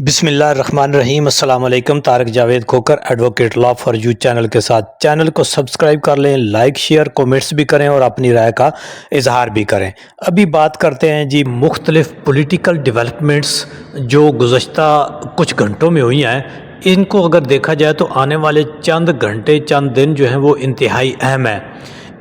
बिस्मिल्लाहिर्रहमानिर्रहीम। अस्सलाम वालेकुम। Tariq Javed Khokhar, advocate Law for You channel के साथ। चैनल को सब्सक्राइब कर लें, लाइक शेयर कमेंट्स भी करें और अपनी राय का इजहार भी करें। अभी बात करते हैं जी मुख्तलिफ पॉलिटिकल डेवलपमेंट्स जो गुज़श्ता कुछ घंटों में हुई हैं। इनको अगर देखा जाए तो आने वाले चंद घंटे चंद दिन जो हैं वो इंतहाई अहम है।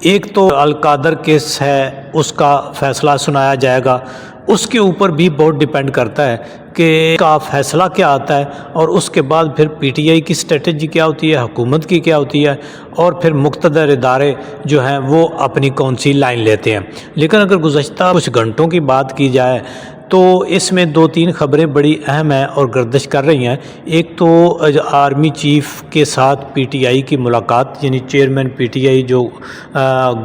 एक तो अल-कादर केस है, उसका फ़ैसला सुनाया जाएगा। उसके ऊपर भी बहुत डिपेंड करता है कि का फ़ैसला क्या आता है और उसके बाद फिर पीटीआई की स्ट्रेटजी क्या होती है, हुकूमत की क्या होती है और फिर मुक़्तदर इदारे जो हैं वो अपनी कौन सी लाइन लेते हैं। लेकिन अगर गुज़श्ता कुछ घंटों की बात की जाए तो इसमें दो तीन ख़बरें बड़ी अहम हैं और गर्दिश कर रही हैं। एक तो आर्मी चीफ़ के साथ पीटीआई की मुलाकात, यानी चेयरमैन पीटीआई जो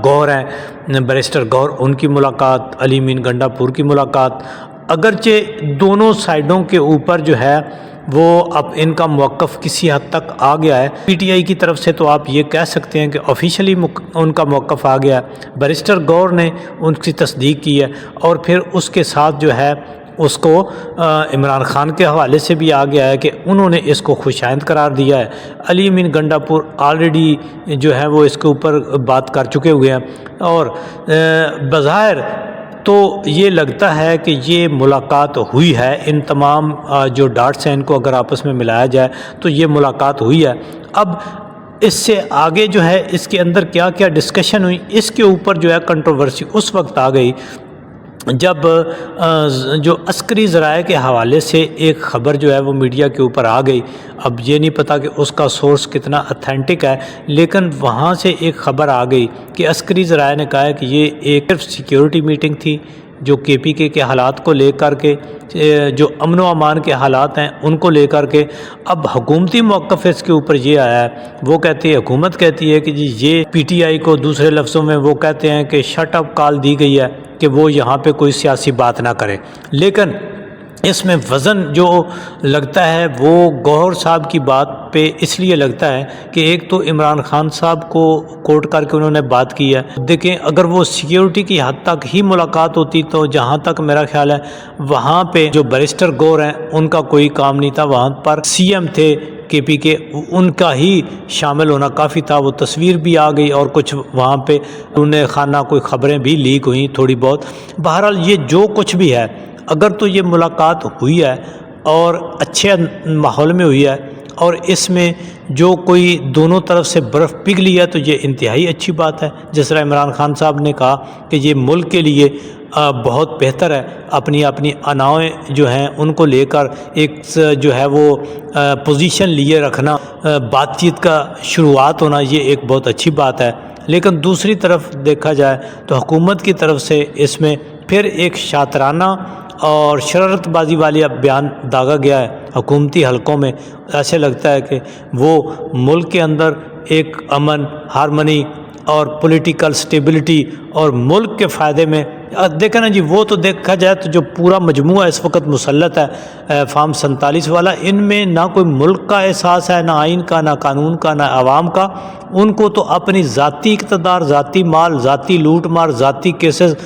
गौर हैं, बैरिस्टर गौर, उनकी मुलाकात, अली मीन गंडापुर की मुलाकात। अगरचे दोनों साइडों के ऊपर जो है वो अब इनका मौक़िफ़ किसी हद तक आ गया है। पीटीआई की तरफ से तो आप ये कह सकते हैं कि ऑफिशियली उनका मौक़िफ़ आ गया है। बैरिस्टर गौर ने उनकी तस्दीक की है और फिर उसके साथ जो है उसको इमरान खान के हवाले से भी आ गया है कि उन्होंने इसको खुशाइंद करार दिया है। अली मीन गंडापुर ऑलरेडी जो है वो इसके ऊपर बात कर चुके हुए हैं और बज़ाहिर तो ये लगता है कि ये मुलाकात हुई है। इन तमाम जो डाट्स हैं इनको अगर आपस में मिलाया जाए तो ये मुलाकात हुई है। अब इससे आगे जो है इसके अंदर क्या क्या डिस्कशन हुई, इसके ऊपर जो है कंट्रोवर्सी उस वक्त आ गई जब जो अस्करी ज़राए के हवाले से एक ख़बर जो है वो मीडिया के ऊपर आ गई। अब ये नहीं पता कि उसका सोर्स कितना अथेंटिक है, लेकिन वहाँ से एक ख़बर आ गई कि अस्करी ज़राए ने कहा है कि ये एक सिक्योरिटी मीटिंग थी जो केपीके के हालात को लेकर के, जो अमन व अमान के हालात हैं उनको लेकर के। अब हुकूमती मौक़िफ़ इसके ऊपर ये आया है, वो कहती है, हुकूमत कहती है कि जी ये पीटीआई को दूसरे लफ्ज़ों में वो कहते हैं कि शट अप कॉल दी गई है कि वो यहाँ पे कोई सियासी बात ना करें। लेकिन इसमें वज़न जो लगता है वो गौहर साहब की बात पे इसलिए लगता है कि एक तो इमरान खान साहब को कोट करके उन्होंने बात की है। देखें, अगर वो सिक्योरिटी की हद तक ही मुलाकात होती तो जहाँ तक मेरा ख्याल है वहाँ पे जो बैरिस्टर गौर हैं उनका कोई काम नहीं था। वहाँ पर सीएम थे केपी के, उनका ही शामिल होना काफ़ी था। वो तस्वीर भी आ गई और कुछ वहाँ पे उन्हें खाना कोई ख़बरें भी लीक हुई थोड़ी बहुत। बहरहाल ये जो कुछ भी है, अगर तो ये मुलाकात हुई है और अच्छे माहौल में हुई है और इसमें जो कोई दोनों तरफ से बर्फ़ पिघली है तो ये इंतहाई अच्छी बात है। जिस तरह इमरान खान साहब ने कहा कि ये मुल्क के लिए बहुत बेहतर है, अपनी अपनी अनाएँ जो हैं उनको लेकर एक जो है वो पोजीशन लिए रखना, बातचीत का शुरुआत होना, ये एक बहुत अच्छी बात है। लेकिन दूसरी तरफ देखा जाए तो हुकूमत की तरफ से इसमें फिर एक शातराना और शरारतबाजी वाली बयान दागा गया है हुकूमती हलकों में। ऐसे लगता है कि वो मुल्क के अंदर एक अमन, हारमनी और पॉलिटिकल स्टेबिलिटी और मुल्क के फ़ायदे में देखा ना जी। वो तो देखा जाए तो जो पूरा मजमूआ इस वक्त मुसल्लत है फार्म 47 वाला, इनमें ना कोई मुल्क का एहसास है, ना आइन का, ना कानून का, ना आवाम का। उनको तो अपनी ज़ाती इक़्तिदार, ज़ाती माल, ज़ाती लूट मार, ज़ाती केसेस,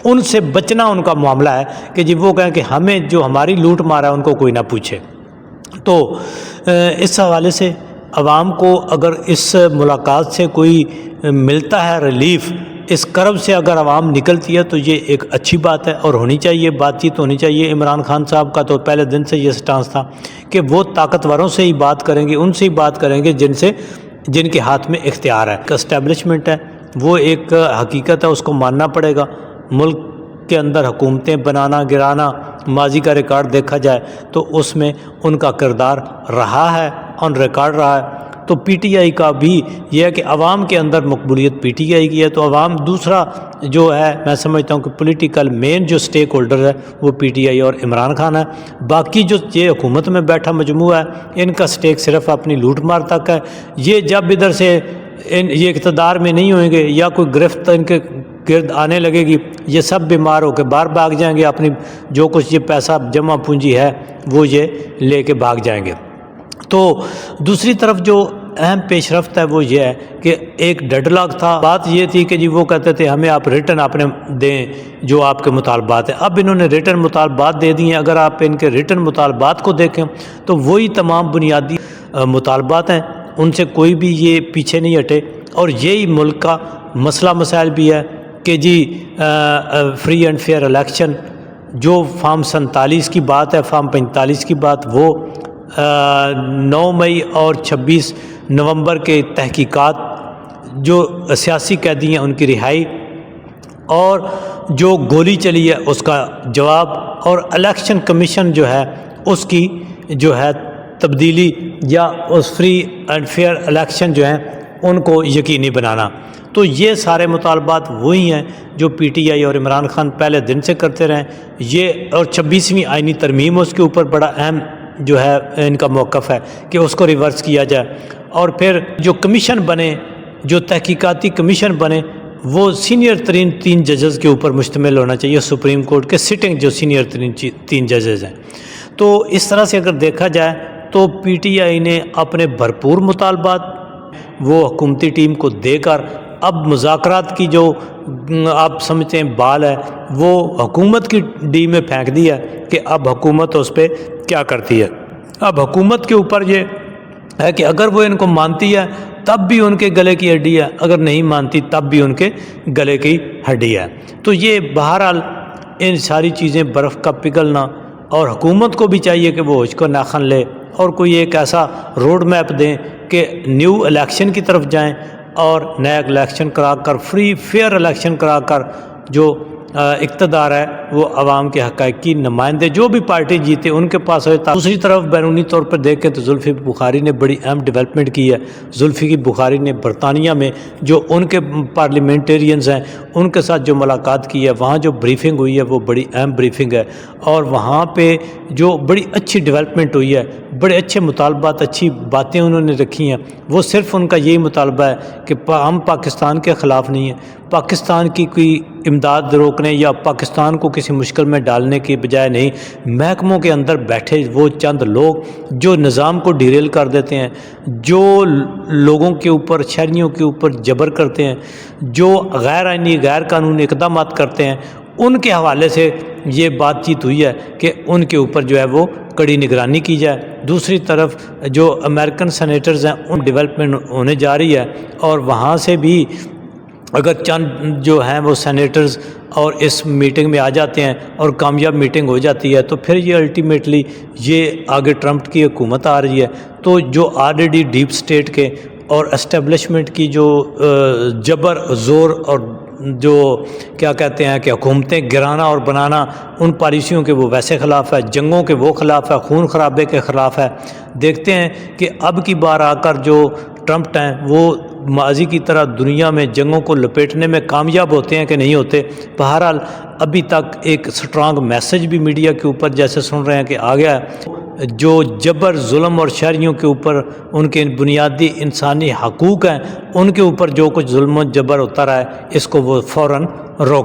उनसे बचना उनका मामला है कि जी वो कहें कि हमें जो हमारी लूट मार है उनको कोई ना पूछे। तो इस हवाले से आवाम को अगर इस मुलाकात से कोई मिलता है रिलीफ़, इस कर्ब से अगर आवाम निकलती है तो ये एक अच्छी बात है और होनी चाहिए, बातचीत होनी चाहिए। इमरान खान साहब का तो पहले दिन से ये स्टांस था कि वो ताकतवरों से ही बात करेंगे, उनसे ही बात करेंगे जिनके हाथ में इख्तियार है। एस्टेब्लिशमेंट है वो एक हकीकत है, उसको मानना पड़ेगा। मुल्क के अंदर हुकूमतें बनाना गिराना, माजी का रिकॉर्ड देखा जाए तो उसमें उनका किरदार रहा है, ऑन रिकॉर्ड रहा है। तो पीटीआई का भी यह है कि अवाम के अंदर मकबूलियत पीटीआई की है। तो अवाम दूसरा जो है, मैं समझता हूँ कि पॉलिटिकल मेन जो स्टेक होल्डर है वो पीटीआई और इमरान खान है। बाकी जो ये हुकूमत में बैठा मजमूआ है इनका स्टेक सिर्फ अपनी लूट मार तक है। ये जब इधर से ये इक़्तिदार में नहीं होंगे या कोई गिरफ्त इनके गिर्द आने लगेगी, ये सब बीमार होकर बाहर भाग जाएंगे, अपनी जो कुछ ये पैसा जमा पूंजी है वो ये लेके भाग जाएंगे। तो दूसरी तरफ जो اہم پیش رفت ہے وہ یہ ہے کہ ایک ڈیڈ لاک تھا، بات یہ تھی کہ جی وہ کہتے تھے ہمیں آپ ریٹن اپنے دیں جو آپ کے مطالبات ہیں، اب انہوں نے ریٹن مطالبات دے دیے ہیں۔ اگر آپ ان کے ریٹن مطالبات کو دیکھیں تو وہی تمام بنیادی مطالبات ہیں، ان سے کوئی بھی یہ پیچھے نہیں ہٹے، اور یہی ملک کا مسئلہ مسائل بھی ہے کہ جی فری اینڈ فیئر الیکشن، جو فارم 47 کی بات ہے، فارم 45 کی بات، وہ 9 مئی اور 26 نومبر کے تحقیقات، جو سیاسی قیدی ہیں ان کی رہائی، اور جو گولی چلی ہے اس کا جواب، اور الیکشن کمیشن جو ہے اس کی جو ہے تبدیلی یا اس فری اینڈ فیئر الیکشن جو ہیں ان کو یقینی بنانا۔ تو یہ سارے مطالبات وہی ہیں جو پی ٹی آئی اور عمران خان پہلے دن سے کرتے رہے، یہ اور 26ویں آئینی ترمیم اس کے اوپر بڑا اہم جو ہے ان کا موقف ہے کہ اس کو ریورس کیا جائے، اور پھر جو کمیشن بنے، جو تحقیقاتی کمیشن بنے، وہ سینئر ترین 3 ججز کے اوپر مشتمل ہونا چاہیے، سپریم کورٹ کے سٹنگ جو سینئر ترین 3 ججز ہیں۔ تو اس طرح سے اگر دیکھا جائے تو پی ٹی آئی نے اپنے بھرپور مطالبات وہ حکومتی ٹیم کو دے کر اب مذاکرات کی جو آپ سمجھتے ہیں بال ہے وہ حکومت کی ڈی میں پھینک دیا ہے کہ اب حکومت اس پہ کیا کرتی ہے۔ اب حکومت کے اوپر یہ ہے کہ اگر وہ ان کو مانتی ہے تب بھی ان کے گلے کی ہڈی ہے، اگر نہیں مانتی تب بھی ان کے گلے کی ہڈی ہے۔ تو یہ بہرحال ان ساری چیزیں برف کا پگھلنا، اور حکومت کو بھی چاہیے کہ وہ ہوش کو ناخن لے اور کوئی ایک ایسا روڈ میپ دیں کہ نیو الیکشن کی طرف جائیں، اور نیا الیکشن کرا کر فری فیئر الیکشن کرا کر جو اقتدار ہے وہ عوام کے حقائق کی نمائندے جو بھی پارٹی جیتے ان کے پاس ہوئے۔ دوسری طرف بیرونی طور پر دیکھیں تو زلفی بخاری نے بڑی اہم ڈیولپمنٹ کی ہے۔ زلفی بخاری نے برطانیہ میں جو ان کے پارلیمنٹیرینز ہیں ان کے ساتھ جو ملاقات کی ہے، وہاں جو بریفنگ ہوئی ہے وہ بڑی اہم بریفنگ ہے، اور وہاں پہ جو بڑی اچھی ڈیولپمنٹ ہوئی ہے، بڑے اچھے مطالبات، اچھی باتیں انہوں نے رکھی ہیں۔ وہ صرف ان کا یہی مطالبہ ہے کہ ہم پاکستان کے خلاف نہیں ہیں، پاکستان کی کوئی امداد روکنے یا پاکستان کو کسی مشکل میں ڈالنے کی بجائے نہیں، محکموں کے اندر بیٹھے وہ چند لوگ جو نظام کو ڈیریل کر دیتے ہیں، جو لوگوں کے اوپر، شہریوں کے اوپر جبر کرتے ہیں، جو غیر آئینی غیر قانونی اقدامات کرتے ہیں، ان کے حوالے سے یہ بات چیت ہوئی ہے کہ ان کے اوپر جو ہے وہ کڑی نگرانی کی جائے۔ دوسری طرف جو امریکن سینیٹرز ہیں ان ڈیولپمنٹ ہونے جا رہی ہے، اور وہاں سے بھی اگر چند جو ہیں وہ سینیٹرز اور اس میٹنگ میں آ جاتے ہیں اور کامیاب میٹنگ ہو جاتی ہے تو پھر یہ الٹیمیٹلی یہ آگے ٹرمپ کی حکومت آ رہی ہے۔ تو جو آلریڈی ڈیپ سٹیٹ کے اور اسٹیبلشمنٹ کی جو جبر زور اور جو کیا کہتے ہیں کہ حکومتیں گرانا اور بنانا، ان پالیسیوں کے وہ ویسے خلاف ہے، جنگوں کے وہ خلاف ہے، خون خرابے کے خلاف ہے۔ دیکھتے ہیں کہ اب کی بار آ کر جو ٹرمپ ہیں وہ ماضی کی طرح دنیا میں جنگوں کو لپیٹنے میں کامیاب ہوتے ہیں کہ نہیں ہوتے۔ بہرحال ابھی تک ایک سٹرانگ میسج بھی میڈیا کے اوپر جیسے سن رہے ہیں کہ آ گیا ہے، جو جبر ظلم اور شہریوں کے اوپر ان کے بنیادی انسانی حقوق ہیں ان کے اوپر جو کچھ ظلم و جبر ہوتا رہا ہے اس کو وہ فوراً روک